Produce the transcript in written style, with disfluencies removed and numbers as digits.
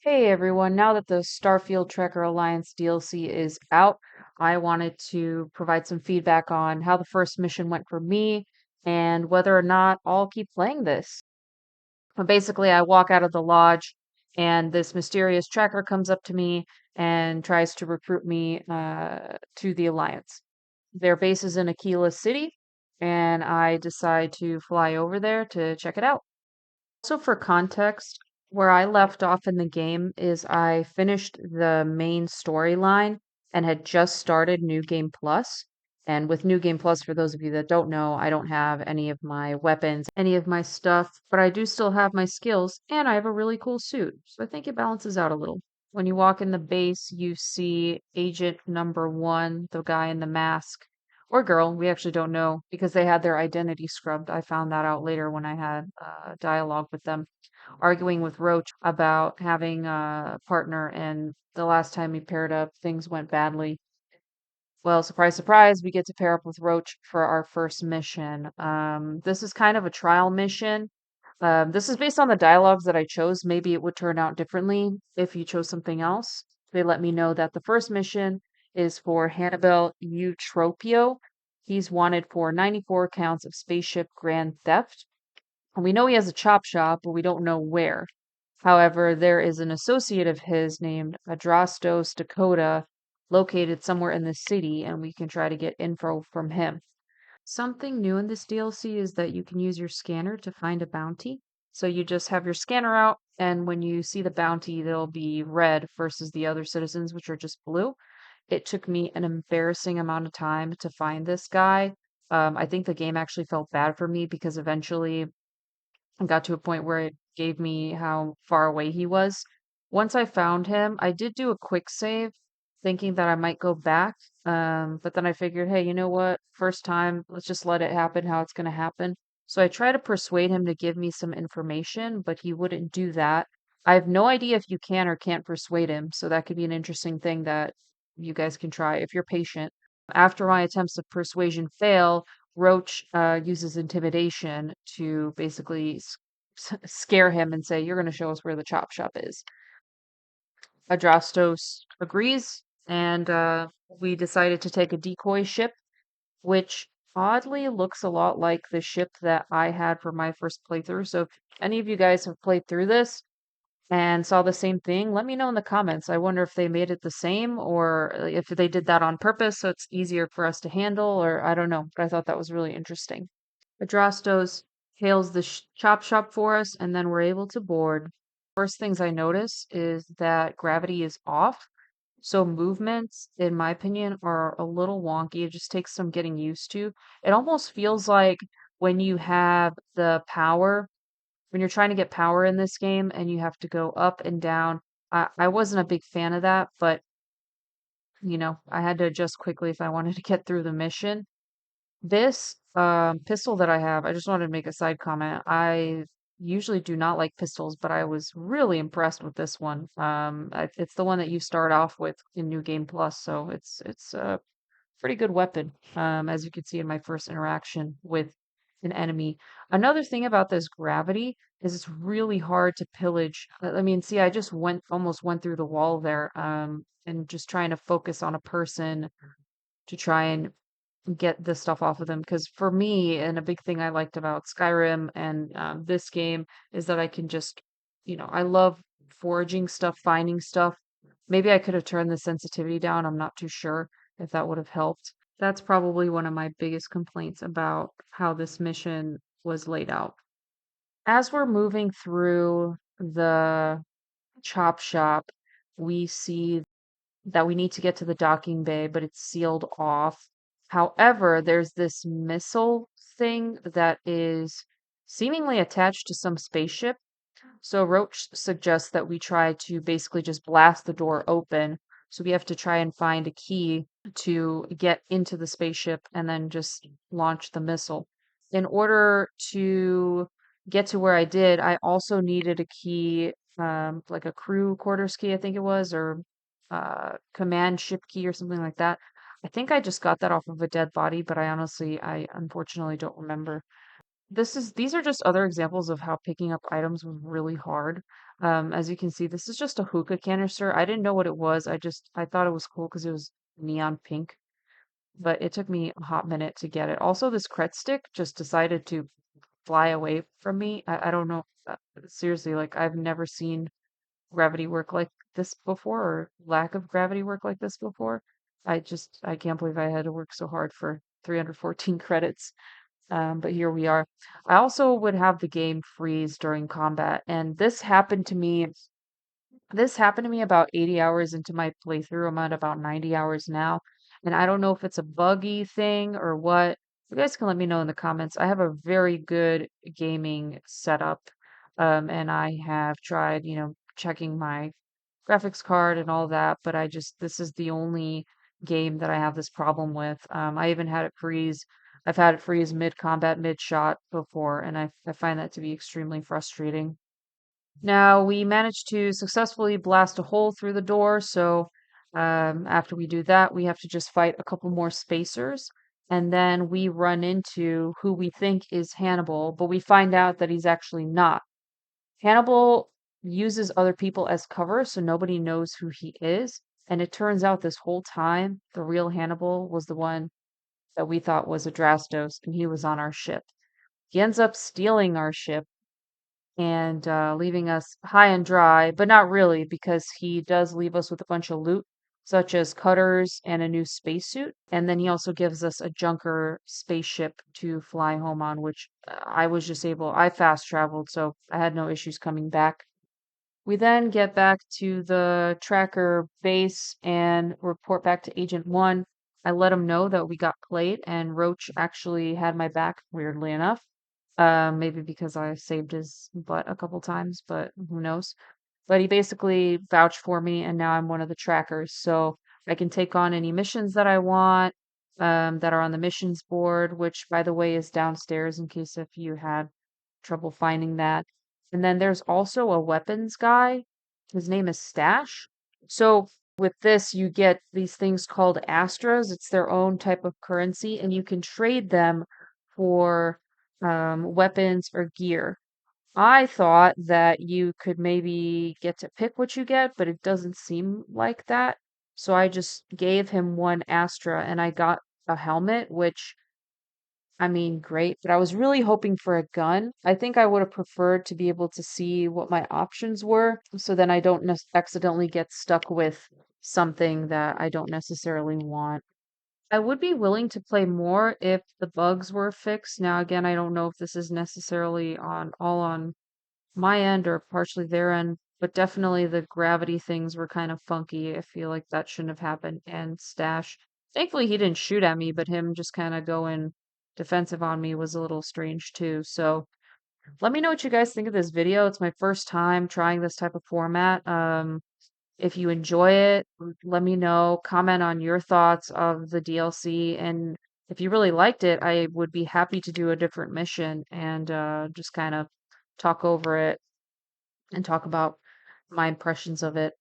Hey everyone, now that the Starfield Tracker Alliance DLC is out, I wanted to provide some feedback on how the first mission went for me and whether or not I'll keep playing this. But basically, I walk out of the lodge and this mysterious tracker comes up to me and tries to recruit me to the Alliance. Their base is in Aquila City, and I decide to fly over there to check it out. So for context, where I left off in the game is I finished the main storyline and had just started New Game Plus. And with New Game Plus, for those of you that don't know, I don't have any of my weapons, any of my stuff, but I do still have my skills and I have a really cool suit. So I think it balances out a little. When you walk in the base, you see Agent Number One, the guy in the mask, or girl, we actually don't know because they had their identity scrubbed. I found that out later when I had dialogue with them, arguing with Roach about having a partner, and the last time we paired up, things went badly. Well, surprise, surprise, we get to pair up with Roach for our first mission. This is kind of a trial mission. This is based on the dialogues that I chose. Maybe it would turn out differently if you chose something else. They let me know that the first mission is for Hannibal Eutropio. He's wanted for 94 counts of spaceship grand theft. And we know he has a chop shop, but we don't know where. However, there is an associate of his named Adrastos Dakota located somewhere in the city, and we can try to get info from him. Something new in this DLC is that you can use your scanner to find a bounty. So you just have your scanner out, and when you see the bounty, it'll be red versus the other citizens, which are just blue. It took me an embarrassing amount of time to find this guy. I think the game actually felt bad for me because eventually I got to a point where it gave me how far away he was. Once I found him, I did do a quick save, thinking that I might go back. But then I figured, hey, you know what? First time, let's just let it happen how it's going to happen. So I tried to persuade him to give me some information, but he wouldn't do that. I have no idea if you can or can't persuade him, so that could be an interesting thing that you guys can try if you're patient. After my attempts of persuasion fail, Roach uses intimidation to basically scare him and say, "You're going to show us where the chop shop is." Adrastos agrees, and we decided to take a decoy ship, which oddly looks a lot like the ship that I had for my first playthrough. So if any of you guys have played through this and saw the same thing, let me know in the comments. I wonder if they made it the same or if they did that on purpose so it's easier for us to handle, or I don't know. But I thought that was really interesting. Adrastos hails the chop shop for us, and then we're able to board. First things I notice is that gravity is off. So movements, in my opinion, are a little wonky. It just takes some getting used to. It almost feels like when you have the power, when you're trying to get power in this game and you have to go up and down. I wasn't a big fan of that, but I had to adjust quickly if I wanted to get through the mission. This pistol that I have, I just wanted to make a side comment. I usually do not like pistols, but I was really impressed with this one. It's the one that you start off with in New Game Plus, so it's a pretty good weapon. As you can see in my first interaction with an enemy. Another thing about this gravity is it's really hard to pillage. I mean, see, I just almost went through the wall there, and just trying to focus on a person to try and get this stuff off of them. Because for me, and a big thing I liked about Skyrim and this game is that I can just, I love foraging stuff, finding stuff. Maybe I could have turned the sensitivity down. I'm not too sure if that would have helped. That's probably one of my biggest complaints about how this mission was laid out. As we're moving through the chop shop, we see that we need to get to the docking bay, but it's sealed off. However, there's this missile thing that is seemingly attached to some spaceship. So Roach suggests that we try to basically just blast the door open. So we have to try and find a key to get into the spaceship and then just launch the missile. In order to get to where I did, I also needed a key, like a crew quarters key, I think it was, or command ship key or something like that. I think I just got that off of a dead body, but I unfortunately don't remember. These are just other examples of how picking up items was really hard. As you can see, this is just a hookah canister. I didn't know what it was. I thought it was cool because it was neon pink, but it took me a hot minute to get it. Also, this cret stick just decided to fly away from me. I don't know. Seriously, like I've never seen gravity work like this before, or lack of gravity work like this before. I can't believe I had to work so hard for 314 credits. But here we are. I also would have the game freeze during combat, and this happened to me about 80 hours into my playthrough. I'm at about 90 hours now, and I don't know if it's a buggy thing or what. You guys can let me know in the comments. I have a very good gaming setup, and I have tried, checking my graphics card and all that, but this is the only game that I have this problem with. I even had it freeze. I've had it freeze mid-combat, mid-shot before, and I find that to be extremely frustrating. Now, we managed to successfully blast a hole through the door, so after we do that, we have to just fight a couple more spacers, and then we run into who we think is Hannibal, but we find out that he's actually not. Hannibal uses other people as cover, so nobody knows who he is, and it turns out this whole time, the real Hannibal was the one that we thought was Adrastos, and he was on our ship. He ends up stealing our ship and leaving us high and dry, but not really, because he does leave us with a bunch of loot, such as cutters and a new spacesuit. And then he also gives us a junker spaceship to fly home on, which I fast traveled, so I had no issues coming back. We then get back to the tracker base and report back to Agent One. I let him know that we got played, and Roach actually had my back, weirdly enough. Maybe because I saved his butt a couple times, but who knows? But he basically vouched for me, and now I'm one of the trackers, so I can take on any missions that I want, that are on the missions board, which, by the way, is downstairs in case if you had trouble finding that. And then there's also a weapons guy. His name is Stash. So with this, you get these things called Astras. It's their own type of currency, and you can trade them for weapons or gear. I thought that you could maybe get to pick what you get, but it doesn't seem like that. So I just gave him one Astra and I got a helmet, which I mean, great, but I was really hoping for a gun. I think I would have preferred to be able to see what my options were, so then I don't accidentally get stuck with something that I don't necessarily want. I would be willing to play more if the bugs were fixed. Now, again, I don't know if this is necessarily on my end or partially their end, but definitely the gravity things were kind of funky. I feel like that shouldn't have happened. And Stash, thankfully, he didn't shoot at me, but him just kind of going defensive on me was a little strange too. So let me know what you guys think of this video. It's my first time trying this type of format. If you enjoy it, let me know. Comment on your thoughts of the DLC. And if you really liked it, I would be happy to do a different mission and just kind of talk over it and talk about my impressions of it.